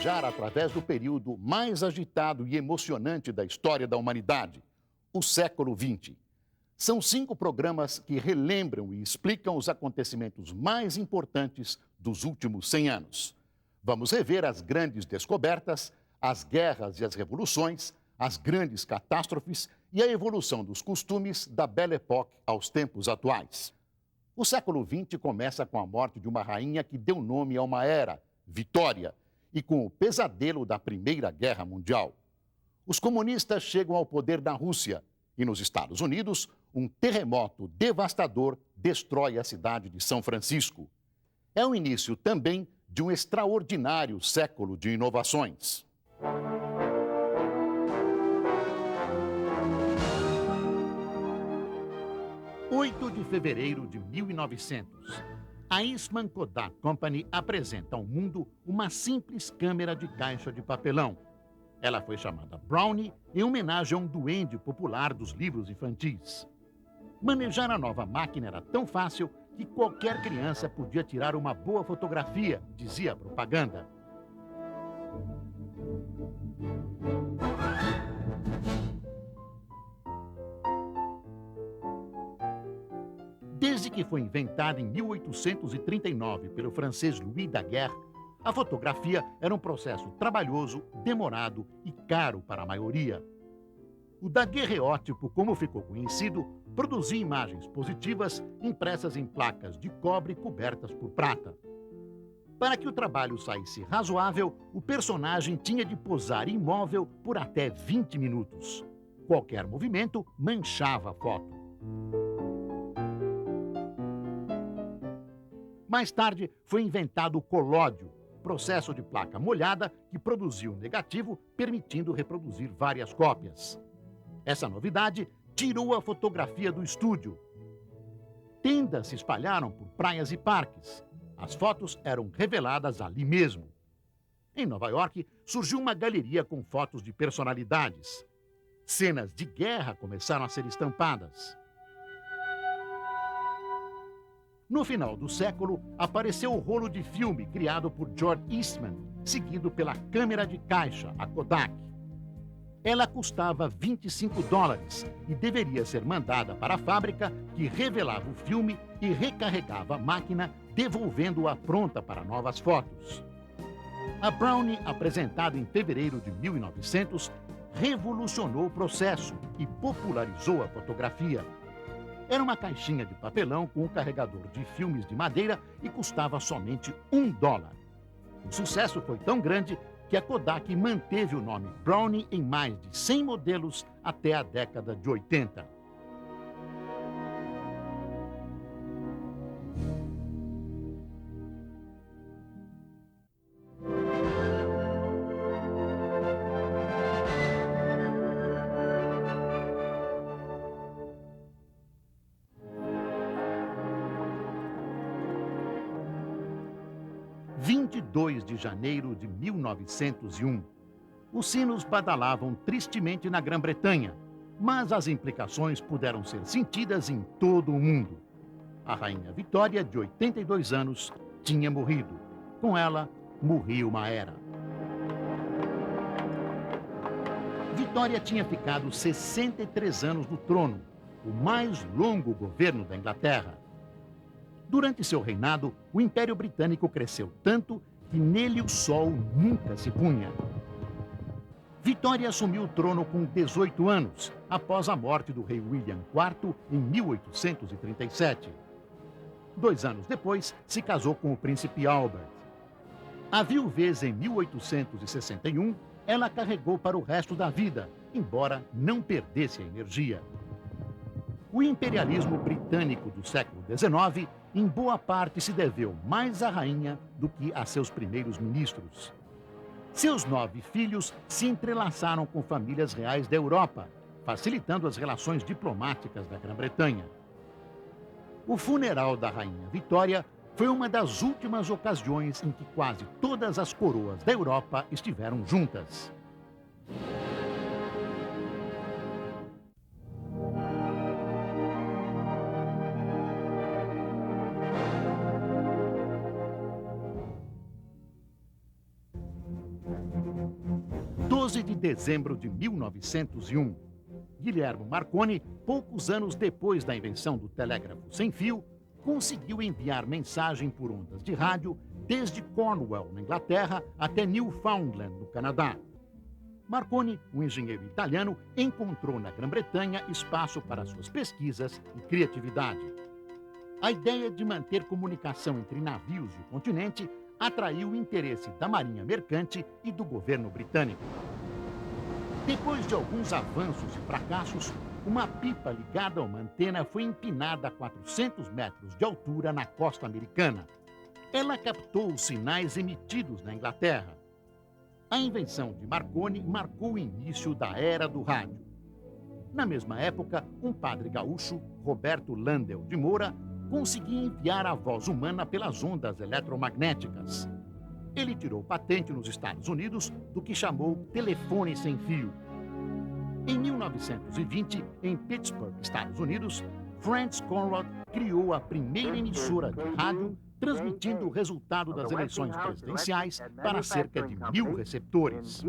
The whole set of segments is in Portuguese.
viajar através do período mais agitado e emocionante da história da humanidade, o século XX. São 5 programas que relembram e explicam os acontecimentos mais importantes dos últimos 100 anos. Vamos rever as grandes descobertas, as guerras e as revoluções, as grandes catástrofes e a evolução dos costumes da Belle Époque aos tempos atuais. O século XX começa com a morte de uma rainha que deu nome a uma era, Vitória, e com o pesadelo da Primeira Guerra Mundial. Os comunistas chegam ao poder na Rússia e nos Estados Unidos, um terremoto devastador destrói a cidade de São Francisco. É o início também de um extraordinário século de inovações. – 8 de fevereiro de 1900. A Eastman Kodak Company apresenta ao mundo uma simples câmera de caixa de papelão. Ela foi chamada Brownie em homenagem a um duende popular dos livros infantis. Manejar a nova máquina era tão fácil que qualquer criança podia tirar uma boa fotografia, dizia a propaganda. Desde que foi inventada em 1839 pelo francês Louis Daguerre, a fotografia era um processo trabalhoso, demorado e caro para a maioria. O daguerreótipo, como ficou conhecido, produzia imagens positivas impressas em placas de cobre cobertas por prata. Para que o trabalho saísse razoável, o personagem tinha de posar imóvel por até 20 minutos. Qualquer movimento manchava a foto. Mais tarde, foi inventado o colódio, processo de placa molhada que produzia um negativo, permitindo reproduzir várias cópias. Essa novidade tirou a fotografia do estúdio. Tendas se espalharam por praias e parques. As fotos eram reveladas ali mesmo. Em Nova York, surgiu uma galeria com fotos de personalidades. Cenas de guerra começaram a ser estampadas. No final do século, apareceu o rolo de filme criado por George Eastman, seguido pela câmera de caixa, a Kodak. Ela custava $25 e deveria ser mandada para a fábrica, que revelava o filme e recarregava a máquina, devolvendo-a pronta para novas fotos. A Brownie, apresentada em fevereiro de 1900, revolucionou o processo e popularizou a fotografia. Era uma caixinha de papelão com um carregador de filmes de madeira e custava somente $1. O sucesso foi tão grande que a Kodak manteve o nome Brownie em mais de 100 modelos até a década de 80. (22 de janeiro de 1901). Os sinos badalavam tristemente na Grã-Bretanha, mas as implicações puderam ser sentidas em todo o mundo. A rainha Vitória, de 82 anos, tinha morrido. Com ela, morria uma era. Vitória tinha ficado 63 anos no trono, o mais longo governo da Inglaterra. Durante seu reinado, o Império Britânico cresceu tanto que nele o sol nunca se punha. Vitória assumiu o trono com 18 anos, após a morte do rei William IV em 1837. 2 anos depois, se casou com o príncipe Albert. A viuvez em 1861, ela carregou para o resto da vida, embora não perdesse a energia. O imperialismo britânico do século XIX, em boa parte, se deveu mais à rainha do que a seus primeiros ministros. Seus 9 filhos se entrelaçaram com famílias reais da Europa, facilitando as relações diplomáticas da Grã-Bretanha. O funeral da rainha Vitória foi uma das últimas ocasiões em que quase todas as coroas da Europa estiveram juntas. 12 de dezembro de 1901. Guilherme Marconi, poucos anos depois da invenção do telégrafo sem fio, conseguiu enviar mensagem por ondas de rádio desde Cornwall, na Inglaterra, até Newfoundland, no Canadá. Marconi, um engenheiro italiano, encontrou na Grã-Bretanha espaço para suas pesquisas e criatividade. A ideia de manter comunicação entre navios e o continente atraiu o interesse da Marinha Mercante e do governo britânico. Depois de alguns avanços e fracassos, uma pipa ligada a uma antena foi empinada a 400 metros de altura na costa americana. Ela captou os sinais emitidos na Inglaterra. A invenção de Marconi marcou o início da era do rádio. Na mesma época, um padre gaúcho, Roberto Landel de Moura, conseguia enviar a voz humana pelas ondas eletromagnéticas. Ele tirou patente nos Estados Unidos do que chamou telefone sem fio. Em 1920, em Pittsburgh, Estados Unidos, Franz Conrad criou a primeira emissora de rádio, transmitindo o resultado das eleições presidenciais para cerca de 1.000 receptores.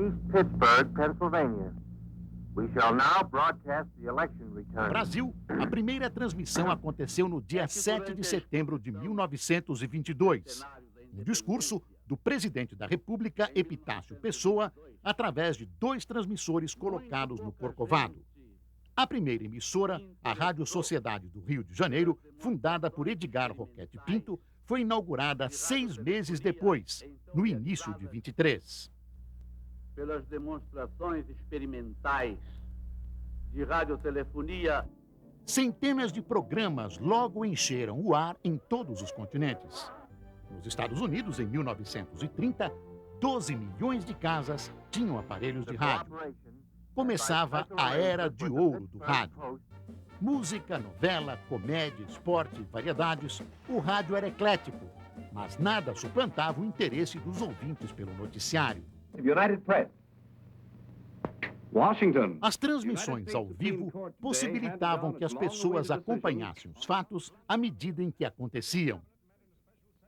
No Brasil, a primeira transmissão aconteceu no dia 7 de setembro de 1922. Um discurso do presidente da República, Epitácio Pessoa, através de 2 transmissores colocados no Corcovado. A primeira emissora, a Rádio Sociedade do Rio de Janeiro, fundada por Edgar Roquete Pinto, foi inaugurada 6 meses depois, no início de 23. Pelas demonstrações experimentais de radiotelefonia, centenas de programas logo encheram o ar em todos os continentes. Nos Estados Unidos, em 1930, 12 milhões de casas tinham aparelhos de rádio. Começava a era de ouro do rádio. Música, novela, comédia, esporte, variedades, o rádio era eclético, mas nada suplantava o interesse dos ouvintes pelo noticiário. United Press. Washington. As transmissões ao vivo possibilitavam que as pessoas acompanhassem os fatos à medida em que aconteciam.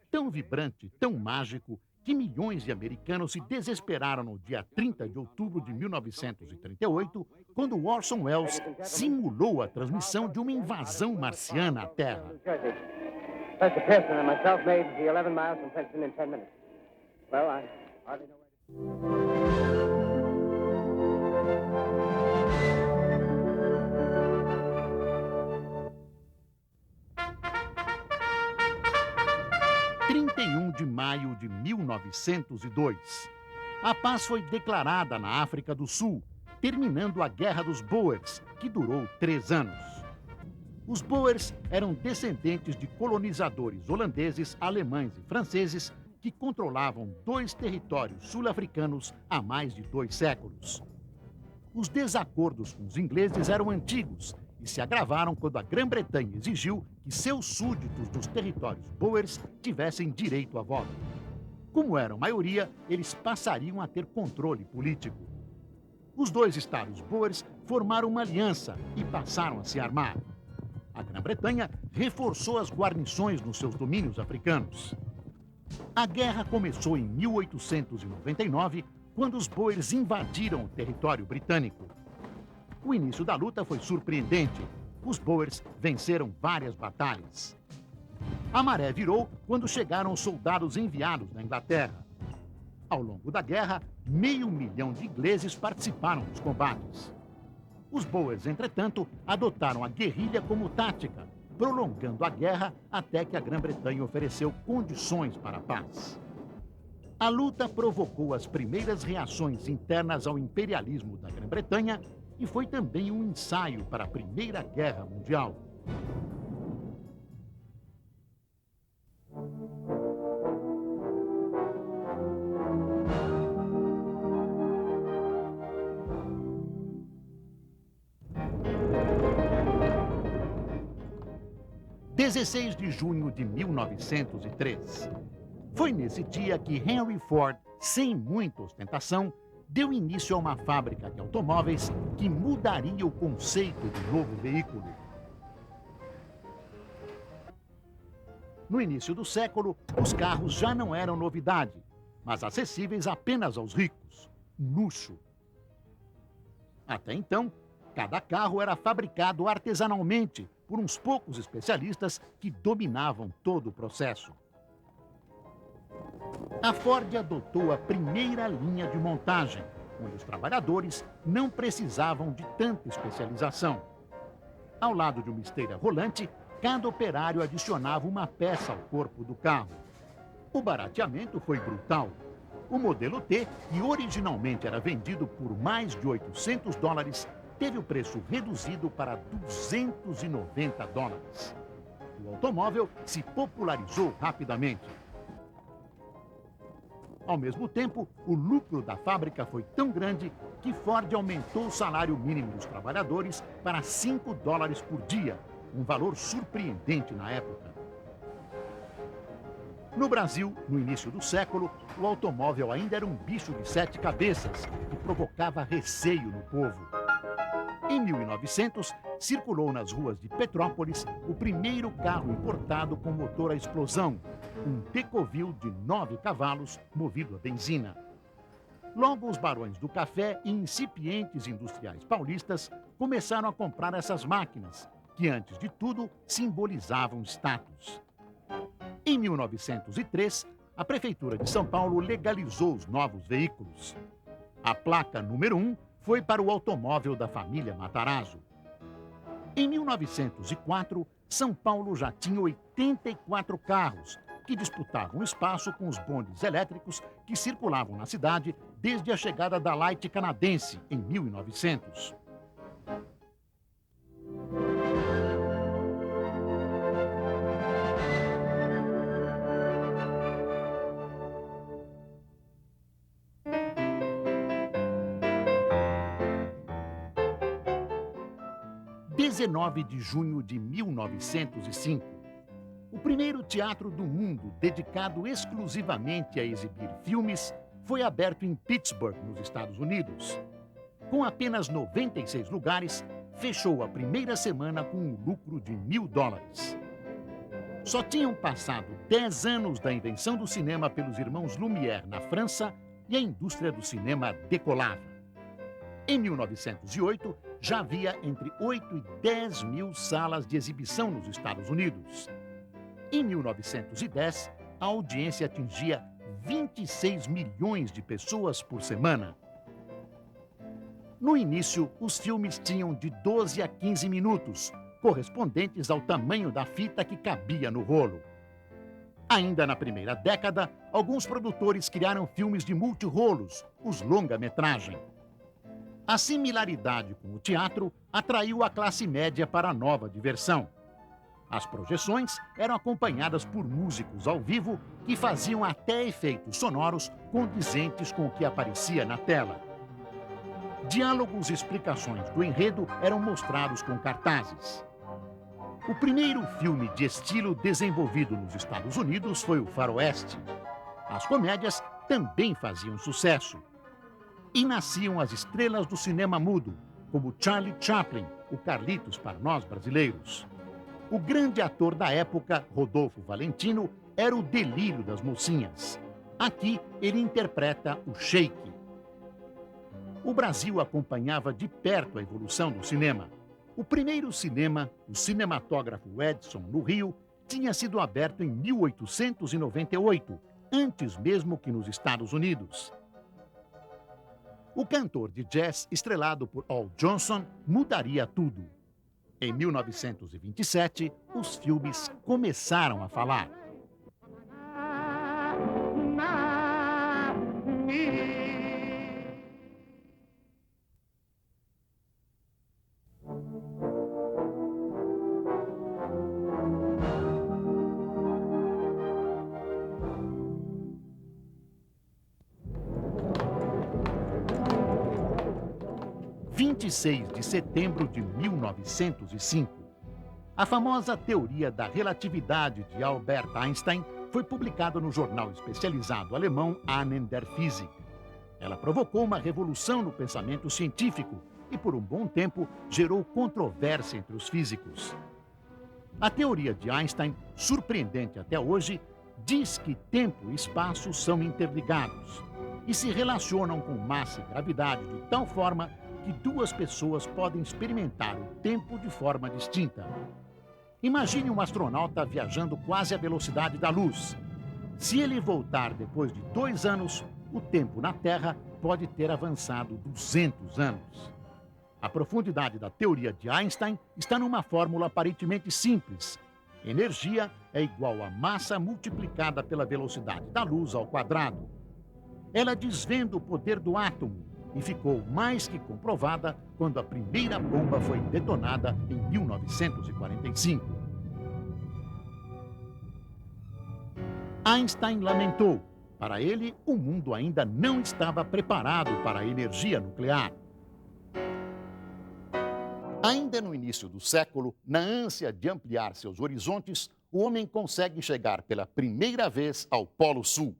Tão vibrante, tão mágico, que milhões de americanos se desesperaram no dia 30 de outubro de 1938, quando Orson Welles simulou a transmissão de uma invasão marciana à Terra. Mr. Pearson and myself made the 11 miles from Princeton in 10 minutes. Well, I hardly know where... 31 de maio de 1902. A paz foi declarada na África do Sul, terminando a Guerra dos Boers, que durou 3 anos. Os Boers eram descendentes de colonizadores holandeses, alemães e franceses que controlavam 2 territórios sul-africanos há mais de 2 séculos. Os desacordos com os ingleses eram antigos e se agravaram quando a Grã-Bretanha exigiu que seus súditos dos territórios Boers tivessem direito a voto. Como eram maioria, eles passariam a ter controle político. Os 2 estados Boers formaram uma aliança e passaram a se armar. A Grã-Bretanha reforçou as guarnições nos seus domínios africanos. A guerra começou em 1899, quando os Boers invadiram o território britânico. O início da luta foi surpreendente. Os Boers venceram várias batalhas. A maré virou quando chegaram os soldados enviados da Inglaterra. Ao longo da guerra, 500.000 de ingleses participaram dos combates. Os Boers, entretanto, adotaram a guerrilha como tática, prolongando a guerra até que a Grã-Bretanha ofereceu condições para a paz. A luta provocou as primeiras reações internas ao imperialismo da Grã-Bretanha e foi também um ensaio para a Primeira Guerra Mundial. – 16 de junho de 1903. Foi nesse dia que Henry Ford, sem muita ostentação, deu início a uma fábrica de automóveis que mudaria o conceito do novo veículo. No início do século, os carros já não eram novidade, mas acessíveis apenas aos ricos. Luxo. Até então, cada carro era fabricado artesanalmente por uns poucos especialistas que dominavam todo o processo. A Ford adotou a primeira linha de montagem, onde os trabalhadores não precisavam de tanta especialização. Ao lado de uma esteira rolante, cada operário adicionava uma peça ao corpo do carro. O barateamento foi brutal. O modelo T, que originalmente era vendido por mais de $800, teve o preço reduzido para $290. O automóvel se popularizou rapidamente. Ao mesmo tempo, o lucro da fábrica foi tão grande que Ford aumentou o salário mínimo dos trabalhadores para $5 por dia, um valor surpreendente na época. No Brasil, no início do século, o automóvel ainda era um bicho de 7 cabeças que provocava receio no povo. Em 1900, circulou nas ruas de Petrópolis o primeiro carro importado com motor a explosão, um Tecovil de 9 cavalos movido a benzina. Logo, os barões do café e incipientes industriais paulistas começaram a comprar essas máquinas, que antes de tudo simbolizavam status. Em 1903, a Prefeitura de São Paulo legalizou os novos veículos. A placa número 1 foi para o automóvel da família Matarazzo. Em 1904, São Paulo já tinha 84 carros, que disputavam espaço com os bondes elétricos que circulavam na cidade desde a chegada da Light canadense, em 1900. Em 19 de junho de 1905, o primeiro teatro do mundo dedicado exclusivamente a exibir filmes foi aberto em Pittsburgh, nos Estados Unidos. Com apenas 96 lugares, fechou a primeira semana com um lucro de $1.000. Só tinham passado 10 anos da invenção do cinema pelos irmãos Lumière na França e a indústria do cinema decolava. Em 1908, já havia entre 8 e 10 mil salas de exibição nos Estados Unidos. Em 1910, a audiência atingia 26 milhões de pessoas por semana. No início, os filmes tinham de 12 a 15 minutos, correspondentes ao tamanho da fita que cabia no rolo. Ainda na primeira década, alguns produtores criaram filmes de multirolos, os longa-metragem. A similaridade com o teatro atraiu a classe média para a nova diversão. As projeções eram acompanhadas por músicos ao vivo que faziam até efeitos sonoros condizentes com o que aparecia na tela. Diálogos e explicações do enredo eram mostrados com cartazes. O primeiro filme de estilo desenvolvido nos Estados Unidos foi o Faroeste. As comédias também faziam sucesso. E nasciam as estrelas do cinema mudo, como Charlie Chaplin, o Carlitos para nós brasileiros. O grande ator da época, Rodolfo Valentino, era o delírio das mocinhas. Aqui ele interpreta o Sheik. O Brasil acompanhava de perto a evolução do cinema. O primeiro cinema, o Cinematógrafo Edson, no Rio, tinha sido aberto em 1898, antes mesmo que nos Estados Unidos. O cantor de jazz, estrelado por Al Johnson, mudaria tudo. Em 1927, os filmes começaram a falar. Em 26 de setembro de 1905, a famosa teoria da relatividade de Albert Einstein foi publicada no jornal especializado alemão Ahnen der Physik. Ela provocou uma revolução no pensamento científico e, por um bom tempo, gerou controvérsia entre os físicos. A teoria de Einstein, surpreendente até hoje, diz que tempo e espaço são interligados e se relacionam com massa e gravidade de tal forma que duas pessoas podem experimentar o tempo de forma distinta. Imagine um astronauta viajando quase à velocidade da luz. Se ele voltar depois de 2 anos, o tempo na Terra pode ter avançado 200 anos. A profundidade da teoria de Einstein está numa fórmula aparentemente simples. Energia é igual a massa multiplicada pela velocidade da luz ao quadrado. Ela desvenda o poder do átomo e ficou mais que comprovada quando a primeira bomba foi detonada em 1945. Einstein lamentou. Para ele, o mundo ainda não estava preparado para a energia nuclear. Ainda no início do século, na ânsia de ampliar seus horizontes, o homem consegue chegar pela primeira vez ao Polo Sul.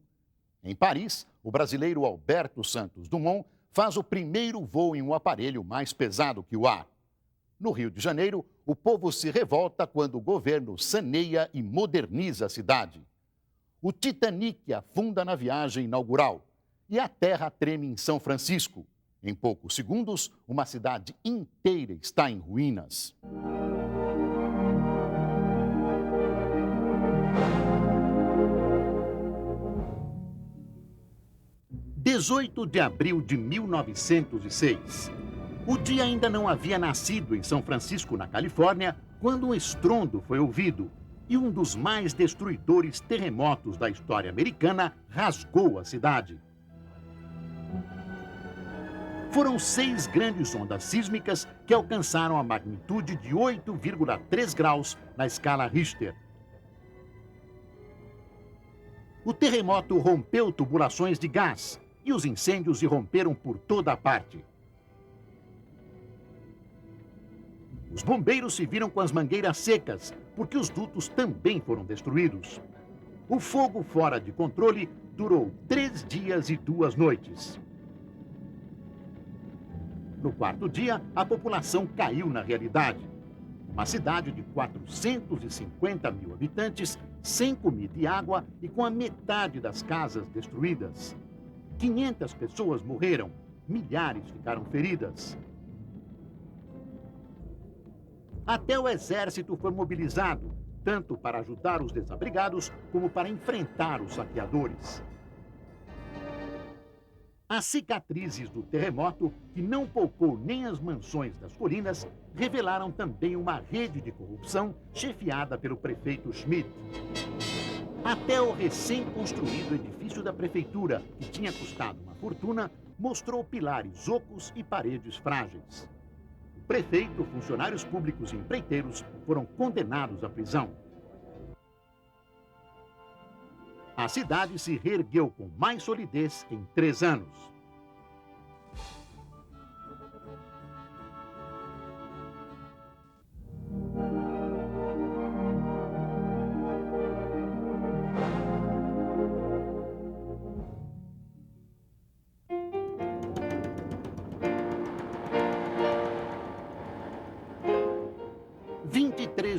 Em Paris, o brasileiro Alberto Santos Dumont faz o primeiro voo em um aparelho mais pesado que o ar. No Rio de Janeiro, o povo se revolta quando o governo saneia e moderniza a cidade. O Titanic afunda na viagem inaugural e a terra treme em São Francisco. Em poucos segundos, uma cidade inteira está em ruínas. 18 de abril de 1906. O dia ainda não havia nascido em São Francisco, na Califórnia, quando um estrondo foi ouvido e um dos mais destruidores terremotos da história americana rasgou a cidade. Foram 6 grandes ondas sísmicas que alcançaram a magnitude de 8,3 graus na escala Richter. O terremoto rompeu tubulações de gás e os incêndios irromperam por toda a parte. Os bombeiros se viram com as mangueiras secas, porque os dutos também foram destruídos. O fogo fora de controle durou 3 dias e 2 noites. No 4º dia, a população caiu na realidade. Uma cidade de 450 mil habitantes, sem comida e água e com a metade das casas destruídas. 500 pessoas morreram, milhares ficaram feridas. Até o exército foi mobilizado, tanto para ajudar os desabrigados como para enfrentar os saqueadores. As cicatrizes do terremoto, que não poupou nem as mansões das colinas, revelaram também uma rede de corrupção chefiada pelo prefeito Schmidt. Até o recém-construído edifício da prefeitura, que tinha custado uma fortuna, mostrou pilares ocos e paredes frágeis. O prefeito, funcionários públicos e empreiteiros foram condenados à prisão. A cidade se reergueu com mais solidez em 3 anos.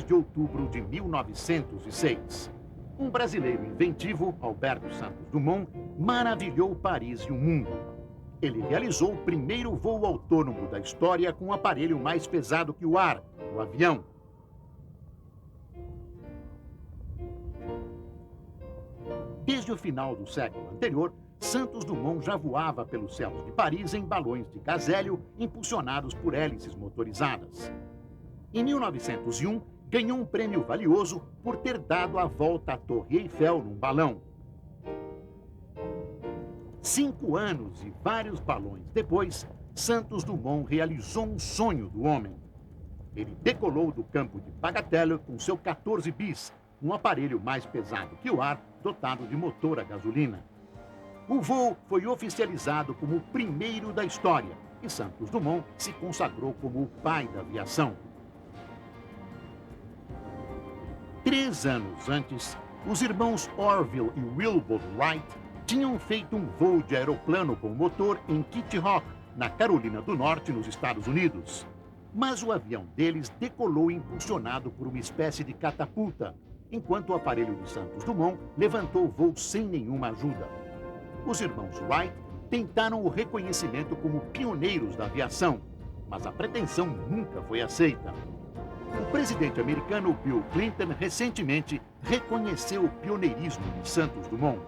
De outubro de 1906. Um brasileiro inventivo, Alberto Santos Dumont, maravilhou Paris e o mundo. Ele realizou o primeiro voo autônomo da história com um aparelho mais pesado que o ar, o avião. Desde o final do século anterior, Santos Dumont já voava pelos céus de Paris em balões de gás hélio impulsionados por hélices motorizadas. Em 1901, ganhou um prêmio valioso por ter dado a volta à Torre Eiffel num balão. 5 anos e vários balões depois, Santos Dumont realizou um sonho do homem. Ele decolou do campo de Bagatelle com seu 14 bis, um aparelho mais pesado que o ar, dotado de motor a gasolina. O voo foi oficializado como o primeiro da história e Santos Dumont se consagrou como o pai da aviação. 3 anos antes, os irmãos Orville e Wilbur Wright tinham feito um voo de aeroplano com motor em Kitty Hawk, na Carolina do Norte, nos Estados Unidos. Mas o avião deles decolou impulsionado por uma espécie de catapulta, enquanto o aparelho de Santos Dumont levantou o voo sem nenhuma ajuda. Os irmãos Wright tentaram o reconhecimento como pioneiros da aviação mas a pretensão nunca foi aceita. O presidente americano Bill Clinton recentemente reconheceu o pioneirismo de Santos Dumont.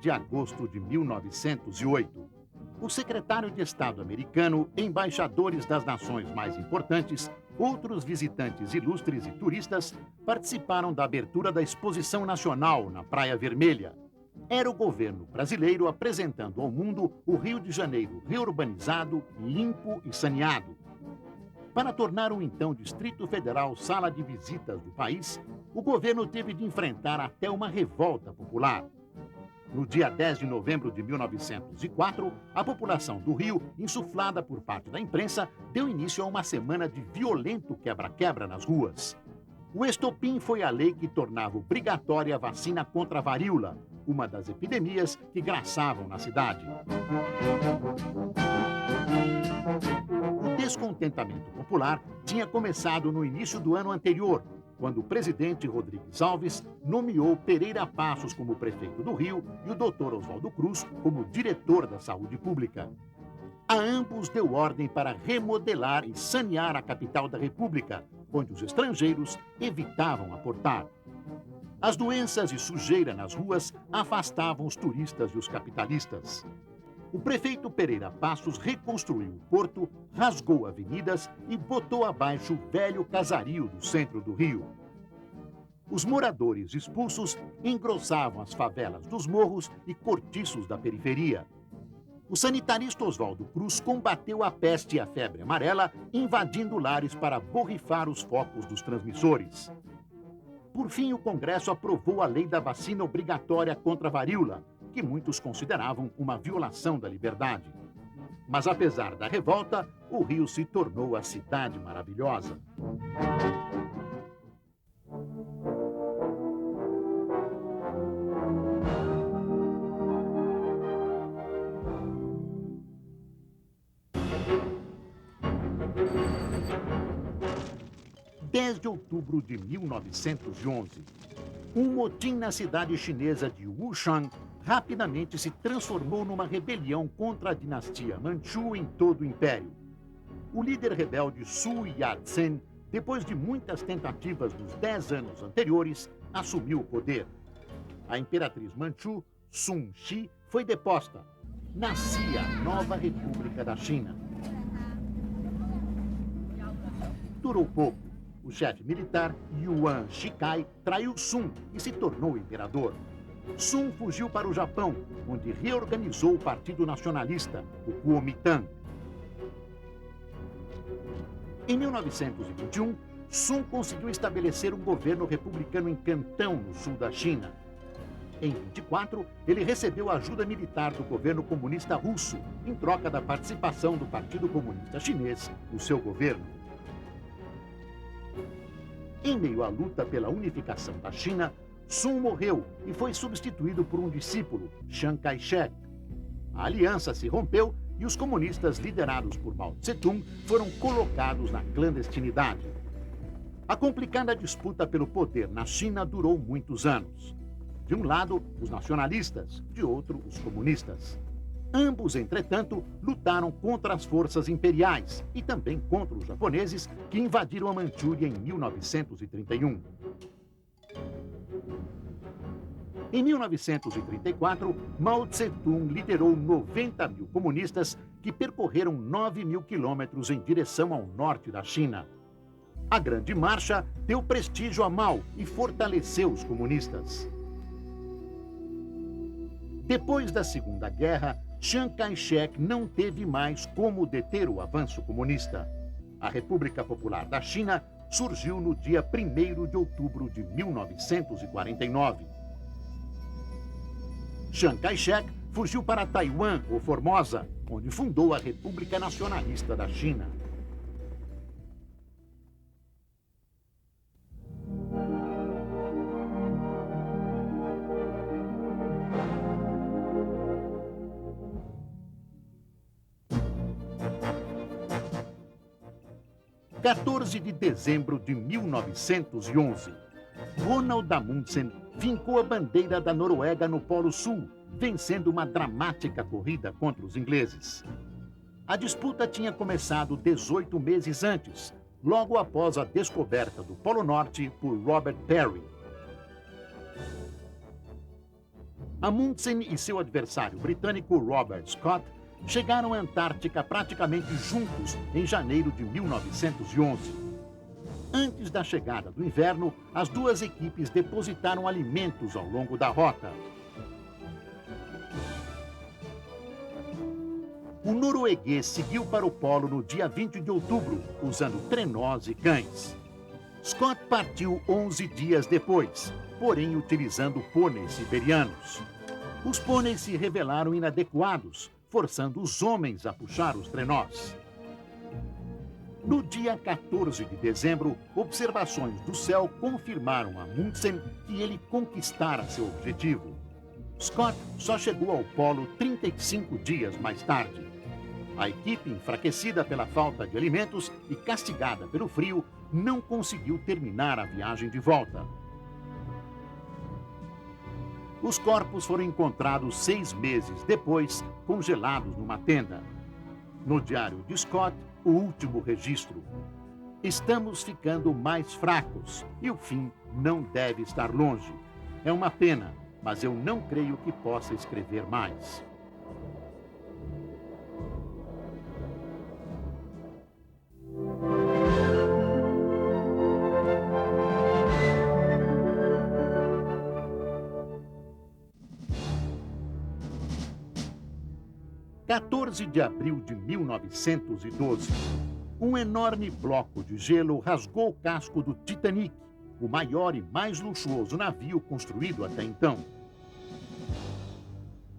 De agosto de 1908, o secretário de Estado americano, embaixadores das nações mais importantes, outros visitantes ilustres e turistas participaram da abertura da Exposição Nacional na Praia Vermelha. Era o governo brasileiro apresentando ao mundo o Rio de Janeiro reurbanizado, limpo e saneado. Para tornar o então Distrito Federal sala de visitas do país, o governo teve de enfrentar até uma revolta popular. No dia 10 de novembro de 1904, a população do Rio, insuflada por parte da imprensa, deu início a uma semana de violento quebra-quebra nas ruas. O estopim foi a lei que tornava obrigatória a vacina contra a varíola, uma das epidemias que graçavam na cidade. O descontentamento popular tinha começado no início do ano anterior, quando o presidente Rodrigues Alves nomeou Pereira Passos como prefeito do Rio e o Dr. Oswaldo Cruz como diretor da saúde pública. A ambos deu ordem para remodelar e sanear a capital da República, onde os estrangeiros evitavam aportar. As doenças e sujeira nas ruas afastavam os turistas e os capitalistas. O prefeito Pereira Passos reconstruiu o porto, rasgou avenidas e botou abaixo o velho casario do centro do Rio. Os moradores expulsos engrossavam as favelas dos morros e cortiços da periferia. O sanitarista Oswaldo Cruz combateu a peste e a febre amarela, invadindo lares para borrifar os focos dos transmissores. Por fim, o Congresso aprovou a lei da vacina obrigatória contra a varíola, que muitos consideravam uma violação da liberdade. Mas apesar da revolta, o Rio se tornou a cidade maravilhosa. De outubro de 1911, um motim na cidade chinesa de Wuhan rapidamente se transformou numa rebelião contra a dinastia Manchu em todo o império. O líder rebelde Sun Yat-sen, depois de muitas tentativas dos 10 anos anteriores, assumiu o poder. A imperatriz Manchu, Sun Shi, foi deposta. Nascia a nova República da China. Durou pouco. O chefe militar, Yuan Shikai, traiu Sun e se tornou imperador. Sun fugiu para o Japão, onde reorganizou o Partido Nacionalista, o Kuomintang. Em 1921, Sun conseguiu estabelecer um governo republicano em Cantão, no sul da China. Em 24, ele recebeu ajuda militar do governo comunista russo, em troca da participação do Partido Comunista Chinês no seu governo. Em meio à luta pela unificação da China, Sun morreu e foi substituído por um discípulo, Chiang Kai-shek. A aliança se rompeu e os comunistas liderados por Mao Tse-tung foram colocados na clandestinidade. A complicada disputa pelo poder na China durou muitos anos. De um lado, os nacionalistas, de outro, os comunistas. Ambos, entretanto, lutaram contra as forças imperiais e também contra os japoneses que invadiram a Manchúria em 1931. Em 1934, Mao Tse-tung liderou 90 mil comunistas que percorreram 9 mil quilômetros em direção ao norte da China. A Grande Marcha deu prestígio a Mao e fortaleceu os comunistas. Depois da Segunda Guerra, Chiang Kai-shek não teve mais como deter o avanço comunista. A República Popular da China surgiu no dia 1º de outubro de 1949. Chiang Kai-shek fugiu para Taiwan ou Formosa, onde fundou a República Nacionalista da China. 14 de dezembro de 1911. Ronald Amundsen fincou a bandeira da Noruega no Polo Sul, vencendo uma dramática corrida contra os ingleses. A disputa tinha começado 18 meses antes, logo após a descoberta do Polo Norte por Robert Peary. Amundsen e seu adversário britânico Robert Scott chegaram à Antártica praticamente juntos em janeiro de 1911. Antes da chegada do inverno, as duas equipes depositaram alimentos ao longo da rota. O norueguês seguiu para o polo no dia 20 de outubro, usando trenós e cães. Scott partiu 11 dias depois, porém utilizando pôneis siberianos. Os pôneis se revelaram inadequados, forçando os homens a puxar os trenós. No dia 14 de dezembro, observações do céu confirmaram a Amundsen que ele conquistara seu objetivo. Scott só chegou ao polo 35 dias mais tarde. A equipe, enfraquecida pela falta de alimentos e castigada pelo frio, não conseguiu terminar a viagem de volta. Os corpos foram encontrados 6 meses depois, congelados numa tenda. No diário de Scott, o último registro: estamos ficando mais fracos e o fim não deve estar longe. É uma pena, mas eu não creio que possa escrever mais. Dia 14 de abril de 1912, um enorme bloco de gelo rasgou o casco do Titanic, o maior e mais luxuoso navio construído até então.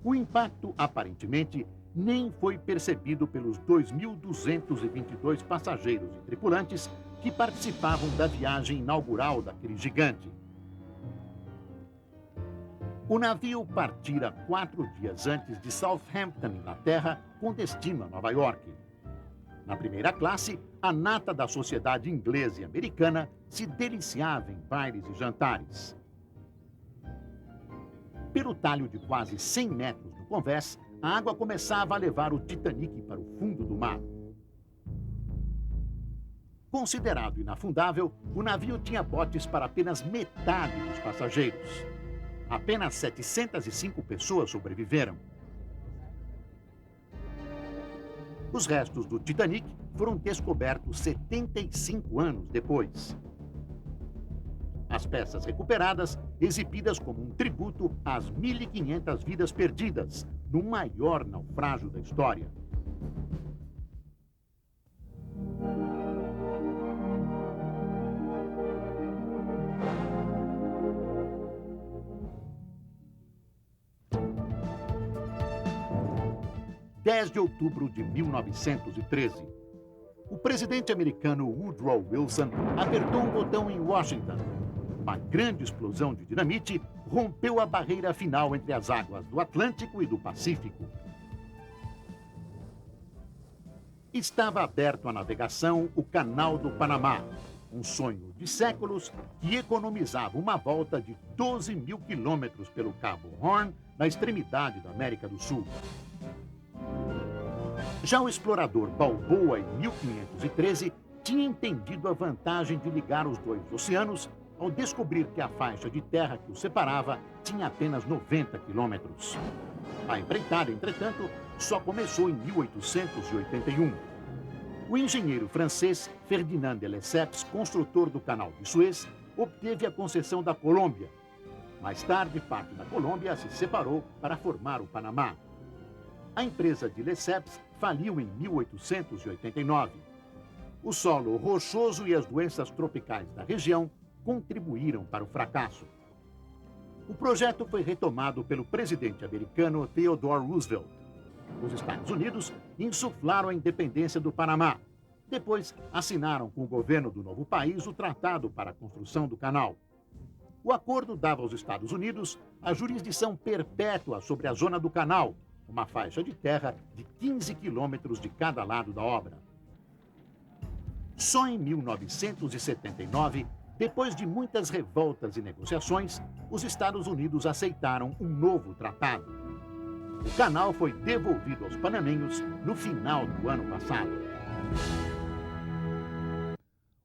O impacto, aparentemente, nem foi percebido pelos 2.222 passageiros e tripulantes que participavam da viagem inaugural daquele gigante. O navio partira 4 dias antes de Southampton, Inglaterra, com destino a Nova York. Na primeira classe, a nata da sociedade inglesa e americana se deliciava em bailes e jantares. Pelo talho de quase 100 metros do convés, a água começava a levar o Titanic para o fundo do mar. Considerado inafundável, o navio tinha botes para apenas metade dos passageiros. Apenas 705 pessoas sobreviveram. Os restos do Titanic foram descobertos 75 anos depois. As peças recuperadas, exibidas como um tributo às 1.500 vidas perdidas no maior naufrágio da história. Dia 10 de outubro de 1913. O presidente americano Woodrow Wilson apertou um botão em Washington. Uma grande explosão de dinamite rompeu a barreira final entre as águas do Atlântico e do Pacífico. Estava aberto à navegação o Canal do Panamá, um sonho de séculos que economizava uma volta de 12.000 quilômetros pelo Cabo Horn, na extremidade da América do Sul. Já o explorador Balboa, em 1513, tinha entendido a vantagem de ligar os dois oceanos ao descobrir que a faixa de terra que os separava tinha apenas 90 quilômetros. A empreitada, entretanto, só começou em 1881. O engenheiro francês Ferdinand de Lesseps, construtor do Canal de Suez, obteve a concessão da Colômbia. Mais tarde, parte da Colômbia se separou para formar o Panamá. A empresa de Lesseps faliu em 1889. O solo rochoso e as doenças tropicais da região contribuíram para o fracasso. O projeto foi retomado pelo presidente americano Theodore Roosevelt. Os Estados Unidos insuflaram a independência do Panamá. Depois, assinaram com o governo do novo país o tratado para a construção do canal. O acordo dava aos Estados Unidos a jurisdição perpétua sobre a zona do canal, uma faixa de terra de 15 quilômetros de cada lado da obra. Só em 1979, depois de muitas revoltas e negociações, os Estados Unidos aceitaram um novo tratado. O canal foi devolvido aos panamenhos no final do ano passado.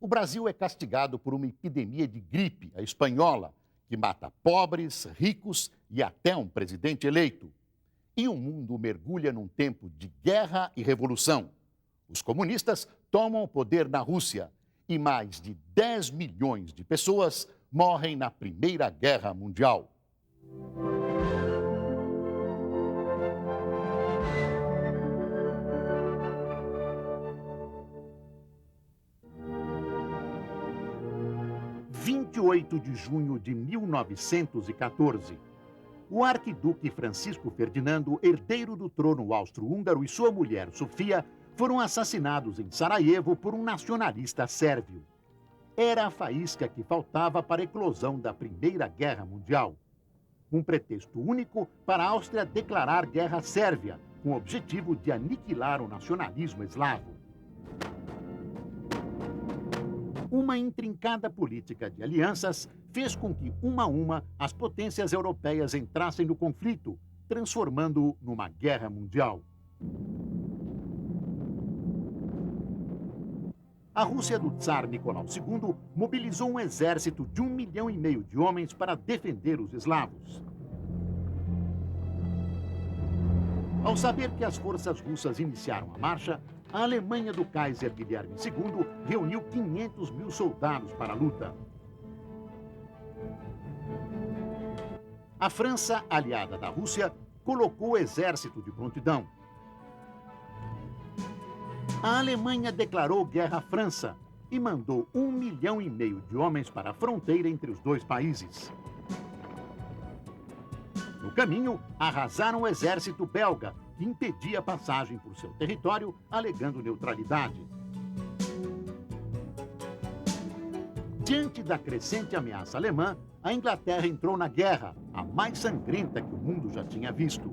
O Brasil é castigado por uma epidemia de gripe, a espanhola, que mata pobres, ricos e até um presidente eleito. E o mundo mergulha num tempo de guerra e revolução. Os comunistas tomam o poder na Rússia e mais de 10 milhões de pessoas morrem na Primeira Guerra Mundial. Em 28 de junho de 1914, o arquiduque Francisco Ferdinando, herdeiro do trono austro-húngaro, e sua mulher, Sofia, foram assassinados em Sarajevo por um nacionalista sérvio. Era a faísca que faltava para a eclosão da Primeira Guerra Mundial. Um pretexto único para a Áustria declarar guerra à Sérvia, com o objetivo de aniquilar o nacionalismo eslavo. Uma intrincada política de alianças fez com que, uma a uma, as potências europeias entrassem no conflito, transformando-o numa guerra mundial. A Rússia do Tsar Nicolau II mobilizou um exército de 1,5 milhão de homens para defender os eslavos. Ao saber que as forças russas iniciaram a marcha, a Alemanha do Kaiser Guilherme II reuniu 500 mil soldados para a luta. A França, aliada da Rússia, colocou o exército de prontidão. A Alemanha declarou guerra à França e mandou 1,5 milhão de homens para a fronteira entre os dois países. No caminho, arrasaram o exército belga, que impedia a passagem por seu território, alegando neutralidade. Diante da crescente ameaça alemã, a Inglaterra entrou na guerra, a mais sangrenta que o mundo já tinha visto.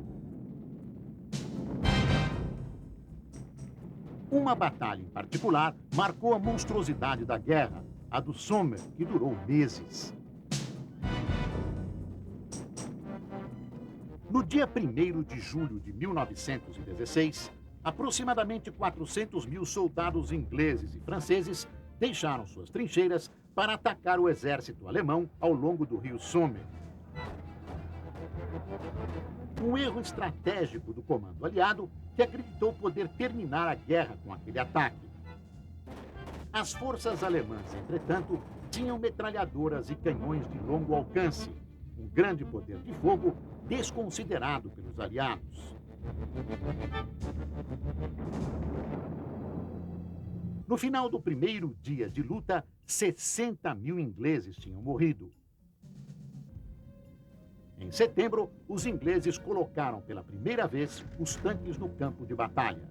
Uma batalha em particular marcou a monstruosidade da guerra, a do Somme, que durou meses. No dia 1º de julho de 1916, aproximadamente 400 mil soldados ingleses e franceses deixaram suas trincheiras para atacar o exército alemão ao longo do rio Somme. Um erro estratégico do comando aliado que acreditou poder terminar a guerra com aquele ataque. As forças alemãs, entretanto, tinham metralhadoras e canhões de longo alcance, um grande poder de fogo desconsiderado pelos aliados. No final do primeiro dia de luta, 60 mil ingleses tinham morrido. Em setembro, os ingleses colocaram pela primeira vez os tanques no campo de batalha.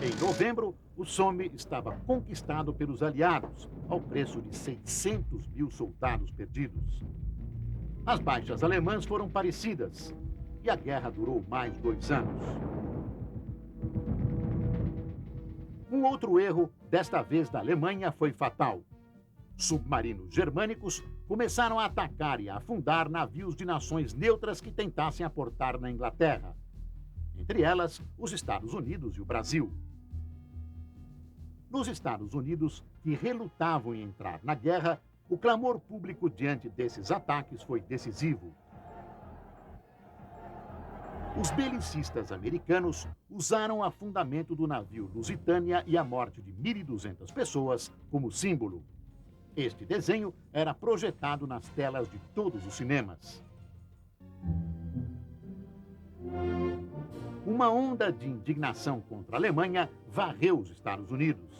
Em novembro, o Somme estava conquistado pelos aliados, ao preço de 600 mil soldados perdidos. As baixas alemãs foram parecidas e a guerra durou mais 2 anos. Um outro erro, desta vez da Alemanha, foi fatal. Submarinos germânicos começaram a atacar e a afundar navios de nações neutras que tentassem aportar na Inglaterra. Entre elas, os Estados Unidos e o Brasil. Nos Estados Unidos, que relutavam em entrar na guerra, o clamor público diante desses ataques foi decisivo. Os belicistas americanos usaram o afundamento do navio Lusitânia e a morte de 1.200 pessoas como símbolo. Este desenho era projetado nas telas de todos os cinemas. Uma onda de indignação contra a Alemanha varreu os Estados Unidos.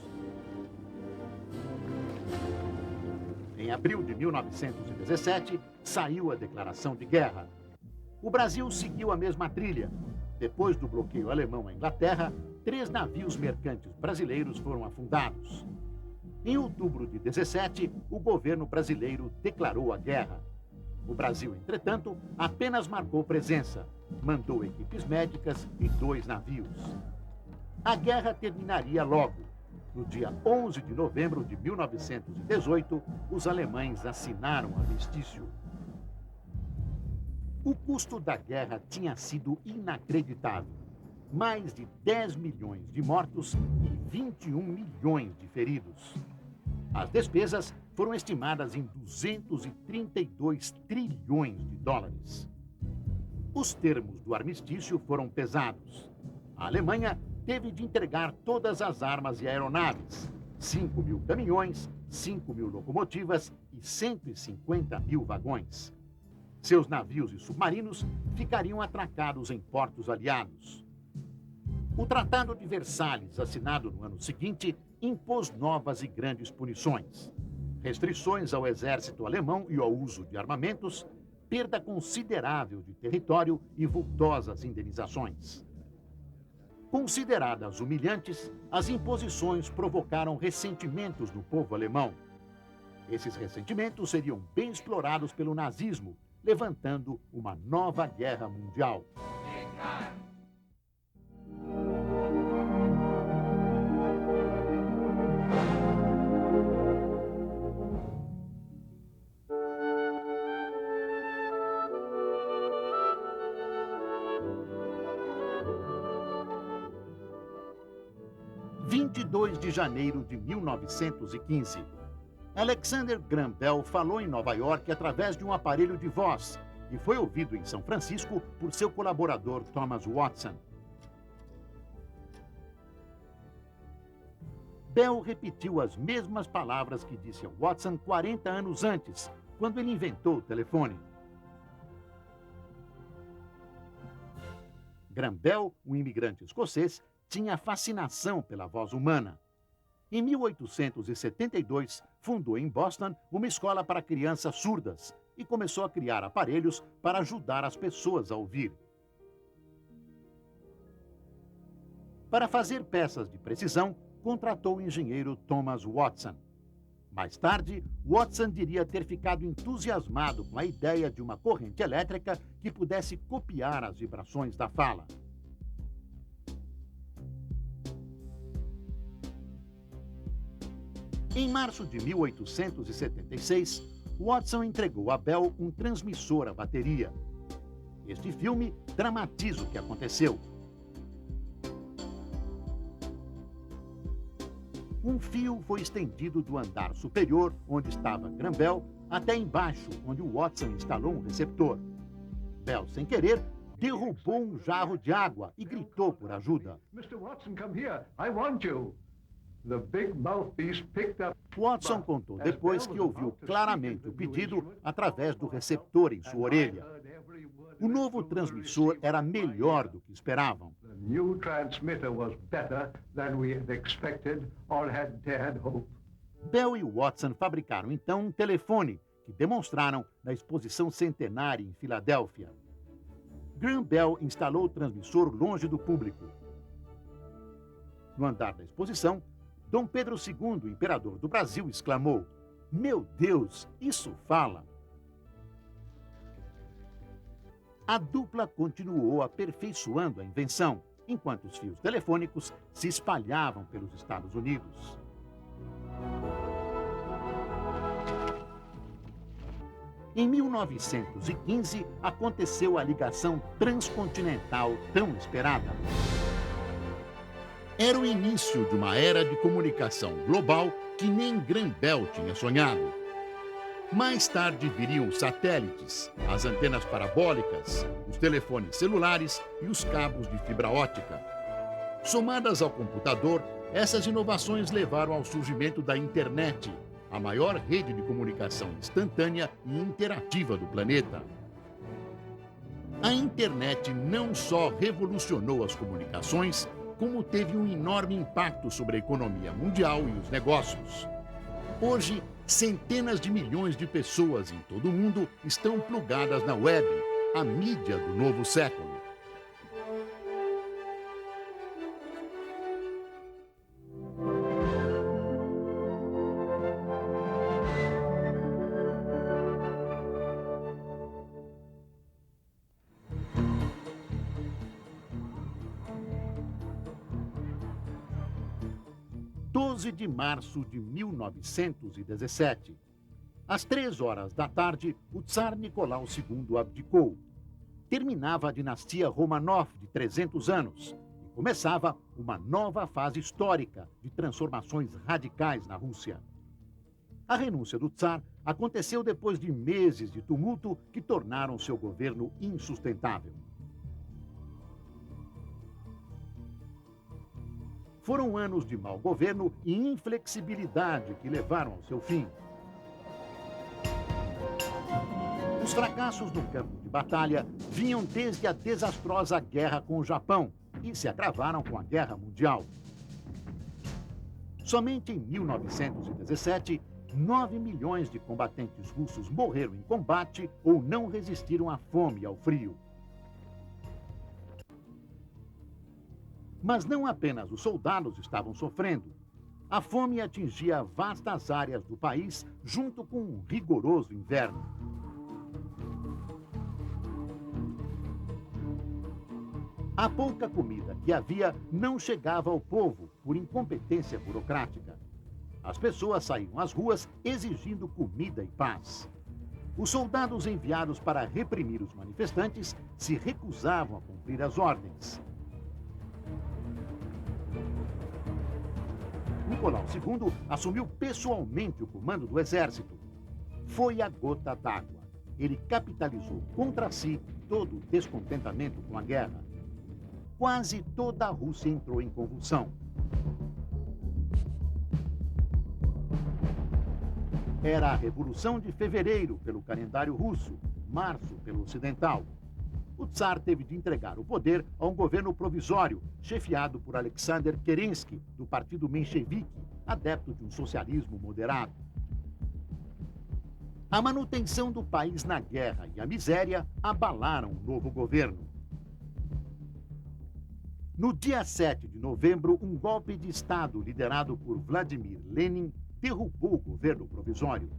Em abril de 1917, saiu a declaração de guerra. O Brasil seguiu a mesma trilha. Depois do bloqueio alemão à Inglaterra, 3 navios mercantes brasileiros foram afundados. Em outubro de 17, o governo brasileiro declarou a guerra. O Brasil, entretanto, apenas marcou presença, mandou equipes médicas e 2 navios. A guerra terminaria logo, No dia 11 de novembro de 1918, os alemães assinaram o armistício. O custo da guerra tinha sido inacreditável. Mais de 10 milhões de mortos e 21 milhões de feridos. As despesas foram estimadas em 232 trilhões de dólares. Os termos do armistício foram pesados. A Alemanha teve de entregar todas as armas e aeronaves, 5 mil caminhões, 5 mil locomotivas e 150 mil vagões. Seus navios e submarinos ficariam atracados em portos aliados. O Tratado de Versalhes, assinado no ano seguinte, impôs novas e grandes punições. Restrições ao exército alemão e ao uso de armamentos, perda considerável de território e vultosas indenizações. Consideradas humilhantes, as imposições provocaram ressentimentos no povo alemão. Esses ressentimentos seriam bem explorados pelo nazismo, levantando uma nova guerra mundial. Em 22 de janeiro de 1915, Alexander Graham Bell falou em Nova York através de um aparelho de voz e foi ouvido em São Francisco por seu colaborador Thomas Watson. Bell repetiu as mesmas palavras que disse a Watson 40 anos antes, quando ele inventou o telefone. Graham Bell, um imigrante escocês, tinha fascinação pela voz humana. Em 1872, fundou em Boston uma escola para crianças surdas e começou a criar aparelhos para ajudar as pessoas a ouvir. Para fazer peças de precisão, contratou o engenheiro Thomas Watson. Mais tarde, Watson diria ter ficado entusiasmado com a ideia de uma corrente elétrica que pudesse copiar as vibrações da fala. Em março de 1876, Watson entregou a Bell um transmissor à bateria. Este filme dramatiza o que aconteceu. Um fio foi estendido do andar superior, onde estava Graham Bell, até embaixo, onde o Watson instalou um receptor. Bell, sem querer, derrubou um jarro de água e gritou por ajuda. Mr. Watson, come here. I want you. The big mouthpiece picked up. Watson contou depois que ouviu claramente o pedido através do receptor em sua orelha. O novo transmissor era melhor do que esperavam. The new transmitter was better than we had expected or had dared hope. Bell e Watson fabricaram então um telefone que demonstraram na exposição centenária em Filadélfia. Graham Bell instalou o transmissor longe do público. No andar da exposição, Dom Pedro II, imperador do Brasil, exclamou: "Meu Deus, isso fala!" A dupla continuou aperfeiçoando a invenção, enquanto os fios telefônicos se espalhavam pelos Estados Unidos. Em 1915, aconteceu a ligação transcontinental tão esperada. Era o início de uma era de comunicação global que nem Graham Bell tinha sonhado. Mais tarde viriam os satélites, as antenas parabólicas, os telefones celulares e os cabos de fibra óptica. Somadas ao computador, essas inovações levaram ao surgimento da internet, a maior rede de comunicação instantânea e interativa do planeta. A internet não só revolucionou as comunicações, como teve um enorme impacto sobre a economia mundial e os negócios. Hoje, centenas de milhões de pessoas em todo o mundo estão plugadas na web, a mídia do novo século. 12 de março de 1917. Às 3 horas da tarde, o Tsar Nicolau II abdicou. Terminava a dinastia Romanov de 300 anos e começava uma nova fase histórica de transformações radicais na Rússia. A renúncia do Tsar aconteceu depois de meses de tumulto que tornaram seu governo insustentável. Foram anos de mau governo e inflexibilidade que levaram ao seu fim. Os fracassos no campo de batalha vinham desde a desastrosa guerra com o Japão e se agravaram com a Guerra Mundial. Somente em 1917, 9 milhões de combatentes russos morreram em combate ou não resistiram à fome e ao frio. Mas não apenas os soldados estavam sofrendo. A fome atingia vastas áreas do país junto com um rigoroso inverno. A pouca comida que havia não chegava ao povo por incompetência burocrática. As pessoas saíam às ruas exigindo comida e paz. Os soldados enviados para reprimir os manifestantes se recusavam a cumprir as ordens. Nicolau II assumiu pessoalmente o comando do exército. Foi a gota d'água. Ele capitalizou contra si todo o descontentamento com a guerra. Quase toda a Rússia entrou em convulsão. Era a Revolução de Fevereiro pelo calendário russo, março pelo ocidental. O Tsar teve de entregar o poder a um governo provisório, chefiado por Alexander Kerensky, do partido menchevique, adepto de um socialismo moderado. A manutenção do país na guerra e a miséria abalaram o novo governo. No dia 7 de novembro, um golpe de Estado liderado por Vladimir Lenin derrubou o governo provisório.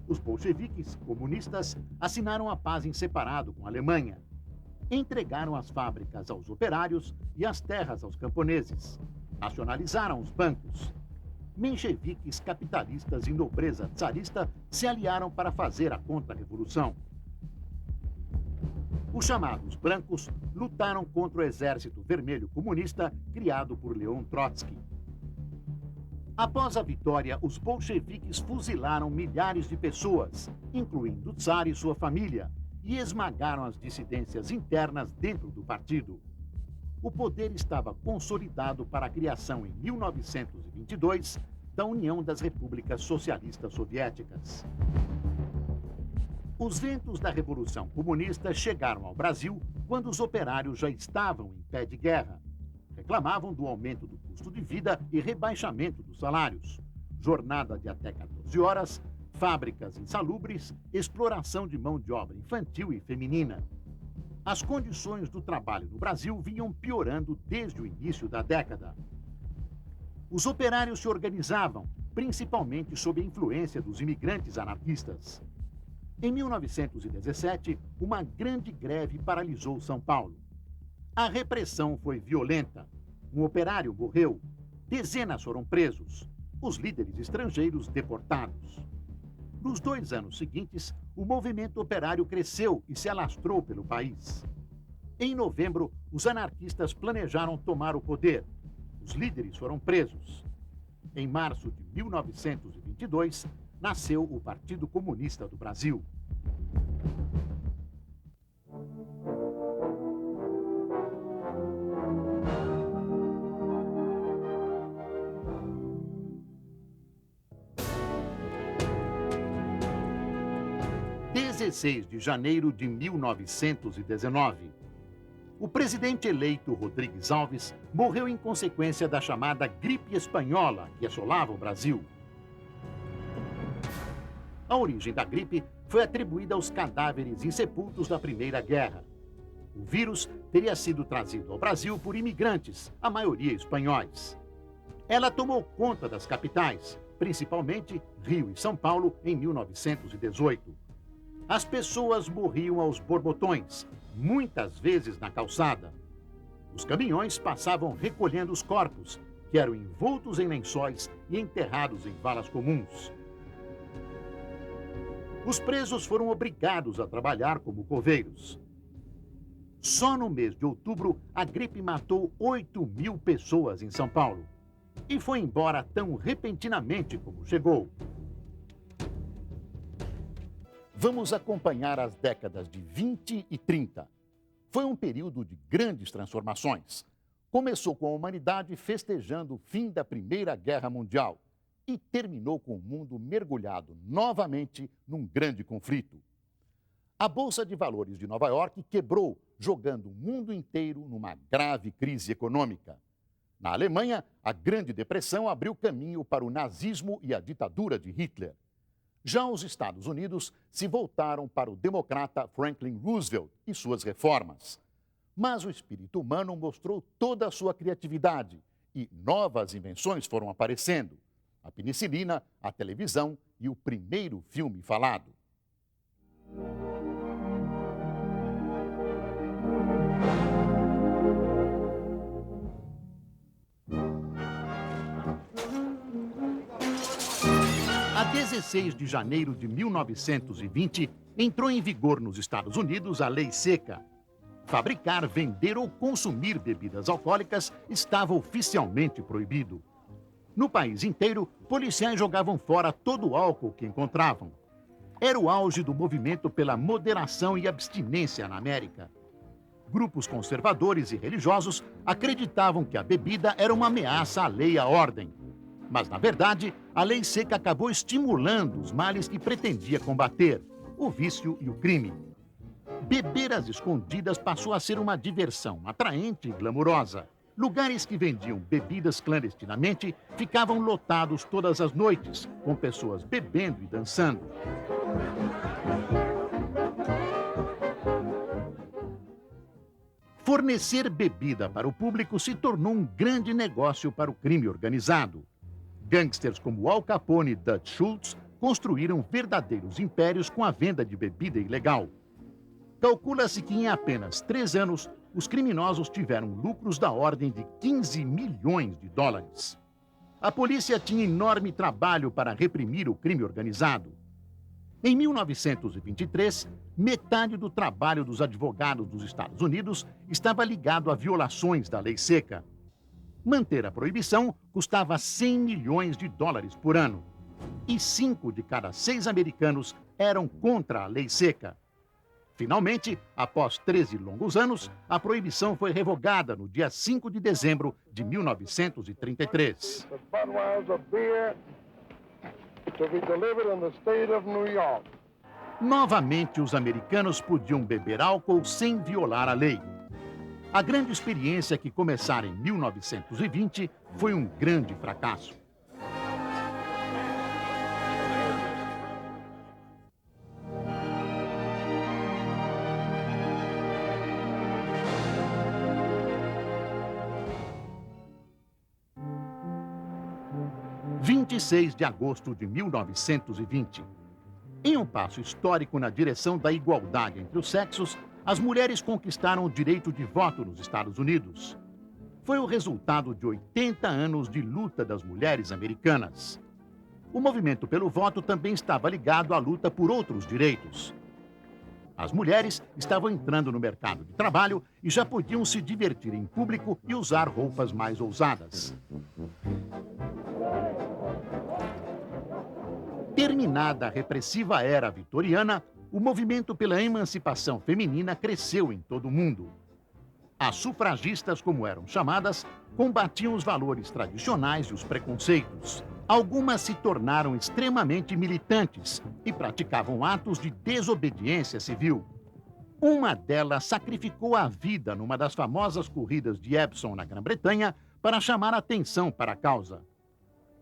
Os bolcheviques comunistas assinaram a paz em separado com a Alemanha. Entregaram as fábricas aos operários e as terras aos camponeses. Nacionalizaram os bancos. Mencheviques capitalistas e nobreza tsarista se aliaram para fazer a contra-revolução. Os chamados brancos lutaram contra o Exército Vermelho Comunista criado por Leon Trotsky. Após a vitória, os bolcheviques fuzilaram milhares de pessoas, incluindo o Tsar e sua família, e esmagaram as dissidências internas dentro do partido. O poder estava consolidado para a criação, em 1922, da União das Repúblicas Socialistas Soviéticas. Os ventos da Revolução Comunista chegaram ao Brasil quando os operários já estavam em pé de guerra. Reclamavam do aumento do custo de vida e rebaixamento dos salários, jornada de até 14 horas, fábricas insalubres, exploração de mão de obra infantil e feminina. As condições do trabalho no Brasil vinham piorando desde o início da década. Os operários se organizavam, principalmente sob a influência dos imigrantes anarquistas. Em 1917, uma grande greve paralisou São Paulo. A repressão foi violenta. Um operário morreu. Dezenas foram presos. Os líderes estrangeiros deportados. Nos 2 anos seguintes, o movimento operário cresceu e se alastrou pelo país. Em novembro, os anarquistas planejaram tomar o poder. Os líderes foram presos. Em março de 1922, nasceu o Partido Comunista do Brasil. (16 de janeiro de 1919). O presidente eleito Rodrigues Alves morreu em consequência da chamada gripe espanhola que assolava o Brasil. A origem da gripe foi atribuída aos cadáveres insepultos da Primeira Guerra. O vírus teria sido trazido ao Brasil por imigrantes, a maioria espanhóis. Ela tomou conta das capitais, principalmente Rio e São Paulo, em 1918. As pessoas morriam aos borbotões, muitas vezes na calçada. Os caminhões passavam recolhendo os corpos, que eram envoltos em lençóis e enterrados em valas comuns. Os presos foram obrigados a trabalhar como coveiros. Só no mês de outubro, a gripe matou 8.000 pessoas em São Paulo. E foi embora tão repentinamente como chegou. Vamos acompanhar as décadas de 20 e 30. Foi um período de grandes transformações. Começou com a humanidade festejando o fim da Primeira Guerra Mundial e terminou com o mundo mergulhado novamente num grande conflito. A Bolsa de Valores de Nova York quebrou, jogando o mundo inteiro numa grave crise econômica. Na Alemanha, a Grande Depressão abriu caminho para o nazismo e a ditadura de Hitler. Já os Estados Unidos se voltaram para o democrata Franklin Roosevelt e suas reformas. Mas o espírito humano mostrou toda a sua criatividade e novas invenções foram aparecendo. A penicilina, a televisão e o primeiro filme falado. A 16 de janeiro de 1920, entrou em vigor nos Estados Unidos a Lei Seca. Fabricar, vender ou consumir bebidas alcoólicas estava oficialmente proibido. No país inteiro, policiais jogavam fora todo o álcool que encontravam. Era o auge do movimento pela moderação e abstinência na América. Grupos conservadores e religiosos acreditavam que a bebida era uma ameaça à lei e à ordem. Mas, na verdade, a Lei Seca acabou estimulando os males que pretendia combater, o vício e o crime. Beber às escondidas passou a ser uma diversão atraente e glamurosa. Lugares que vendiam bebidas clandestinamente ficavam lotados todas as noites, com pessoas bebendo e dançando. Fornecer bebida para o público se tornou um grande negócio para o crime organizado. Gangsters como Al Capone e Dutch Schultz construíram verdadeiros impérios com a venda de bebida ilegal. Calcula-se que em apenas 3 anos, os criminosos tiveram lucros da ordem de 15 milhões de dólares. A polícia tinha enorme trabalho para reprimir o crime organizado. Em 1923, metade do trabalho dos advogados dos Estados Unidos estava ligado a violações da Lei Seca. Manter a proibição custava 100 milhões de dólares por ano. E 5 de cada 6 americanos eram contra a Lei Seca. Finalmente, após 13 longos anos, a proibição foi revogada no dia 5 de dezembro de 1933. Novamente, os americanos podiam beber álcool sem violar a lei. A grande experiência que começara em 1920 foi um grande fracasso. – 26 de agosto de 1920. Em um passo histórico na direção da igualdade entre os sexos, as mulheres conquistaram o direito de voto nos Estados Unidos. Foi o resultado de 80 anos de luta das mulheres americanas. O movimento pelo voto também estava ligado à luta por outros direitos. As mulheres estavam entrando no mercado de trabalho e já podiam se divertir em público e usar roupas mais ousadas. Terminada a repressiva era vitoriana, o movimento pela emancipação feminina cresceu em todo o mundo. As sufragistas, como eram chamadas, combatiam os valores tradicionais e os preconceitos. Algumas se tornaram extremamente militantes e praticavam atos de desobediência civil. Uma delas sacrificou a vida numa das famosas corridas de Epsom, na Grã-Bretanha, para chamar a atenção para a causa.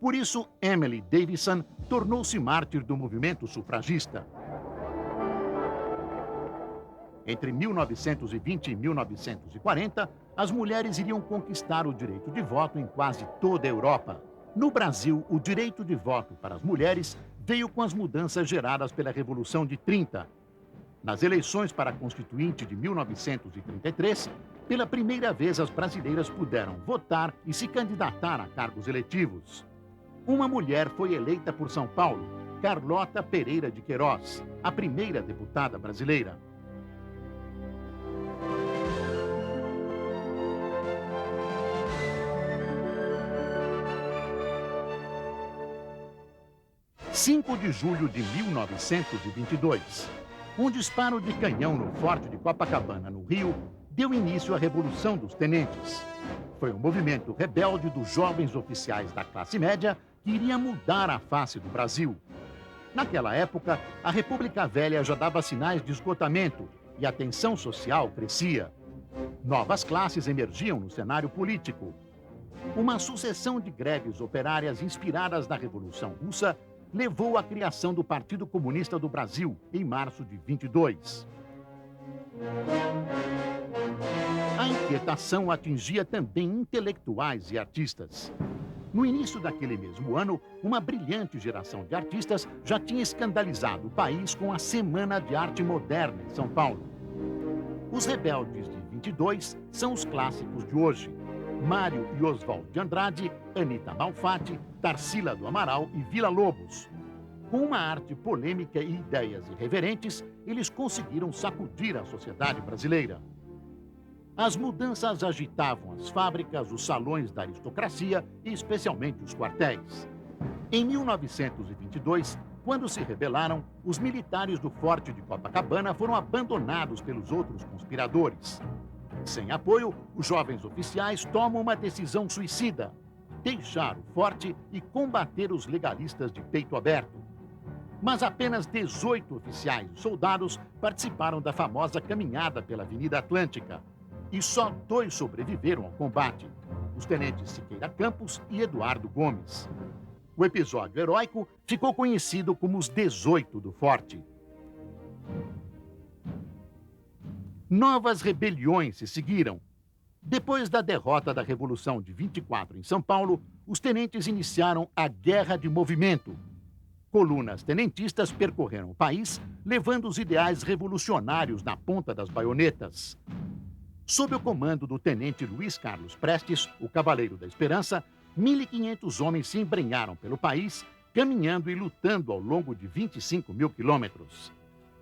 Por isso, Emily Davison tornou-se mártir do movimento sufragista. Entre 1920 e 1940, as mulheres iriam conquistar o direito de voto em quase toda a Europa. No Brasil, o direito de voto para as mulheres veio com as mudanças geradas pela Revolução de 30. Nas eleições para a Constituinte de 1933, pela primeira vez as brasileiras puderam votar e se candidatar a cargos eletivos. Uma mulher foi eleita por São Paulo, Carlota Pereira de Queiroz, a primeira deputada brasileira. – 5 de julho de 1922. Um disparo de canhão no Forte de Copacabana, no Rio, deu início à Revolução dos Tenentes. Foi um movimento rebelde dos jovens oficiais da classe média que iria mudar a face do Brasil. Naquela época, a República Velha já dava sinais de esgotamento e a tensão social crescia. Novas classes emergiam no cenário político. Uma sucessão de greves operárias inspiradas na Revolução Russa levou à criação do Partido Comunista do Brasil, em março de 22. A inquietação atingia também intelectuais e artistas. No início daquele mesmo ano, uma brilhante geração de artistas já tinha escandalizado o país com a Semana de Arte Moderna em São Paulo. Os rebeldes de 22 são os clássicos de hoje: Mário e Oswald de Andrade, Anita Malfatti, Tarsila do Amaral e Villa-Lobos. Com uma arte polêmica e ideias irreverentes, eles conseguiram sacudir a sociedade brasileira. As mudanças agitavam as fábricas, os salões da aristocracia e especialmente os quartéis. Em 1922, quando se rebelaram, os militares do Forte de Copacabana foram abandonados pelos outros conspiradores. Sem apoio, os jovens oficiais tomam uma decisão suicida: deixar o forte e combater os legalistas de peito aberto. Mas apenas 18 oficiais e soldados participaram da famosa caminhada pela Avenida Atlântica. E só 2 sobreviveram ao combate: os tenentes Siqueira Campos e Eduardo Gomes. O episódio heróico ficou conhecido como os 18 do Forte. Novas rebeliões se seguiram. Depois da derrota da Revolução de 24 em São Paulo, os tenentes iniciaram a Guerra de Movimento. Colunas tenentistas percorreram o país, levando os ideais revolucionários na ponta das baionetas. Sob o comando do tenente Luiz Carlos Prestes, o Cavaleiro da Esperança, 1.500 homens se embrenharam pelo país, caminhando e lutando ao longo de 25 mil quilômetros.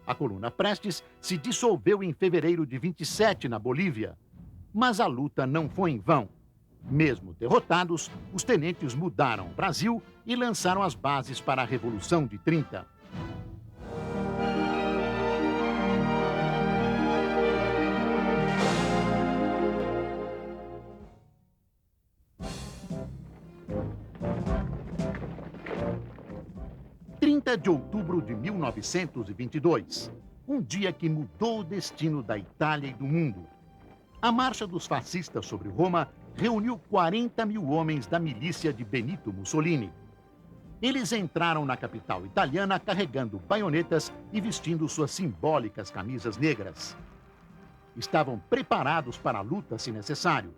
A coluna Prestes se dissolveu em fevereiro de 27 na Bolívia. Mas a luta não foi em vão. Mesmo derrotados, os tenentes mudaram o Brasil e lançaram as bases para a Revolução de 30. De outubro de 1922, um dia que mudou o destino da Itália e do mundo. A marcha dos fascistas sobre Roma reuniu 40 mil homens da milícia de Benito Mussolini. Eles entraram na capital italiana carregando baionetas e vestindo suas simbólicas camisas negras. Estavam preparados para a luta se necessário.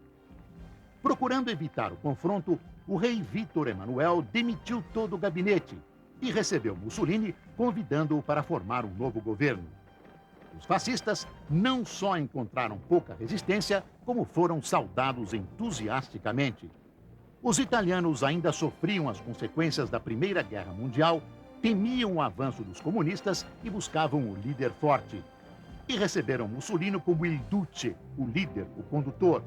Procurando evitar o confronto, o rei Vítor Emanuel demitiu todo o gabinete e recebeu Mussolini, convidando-o para formar um novo governo. Os fascistas não só encontraram pouca resistência, como foram saudados entusiasticamente. Os italianos ainda sofriam as consequências da Primeira Guerra Mundial, temiam o avanço dos comunistas e buscavam o líder forte. E receberam Mussolini como il duce, o líder, o condutor.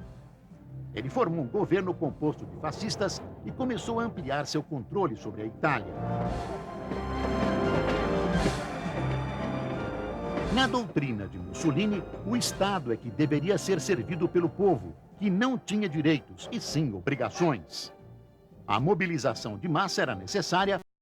Ele formou um governo composto de fascistas e começou a ampliar seu controle sobre a Itália. Na doutrina de Mussolini, o Estado é que deveria ser servido pelo povo, que não tinha direitos, e sim obrigações. A mobilização de massa era necessária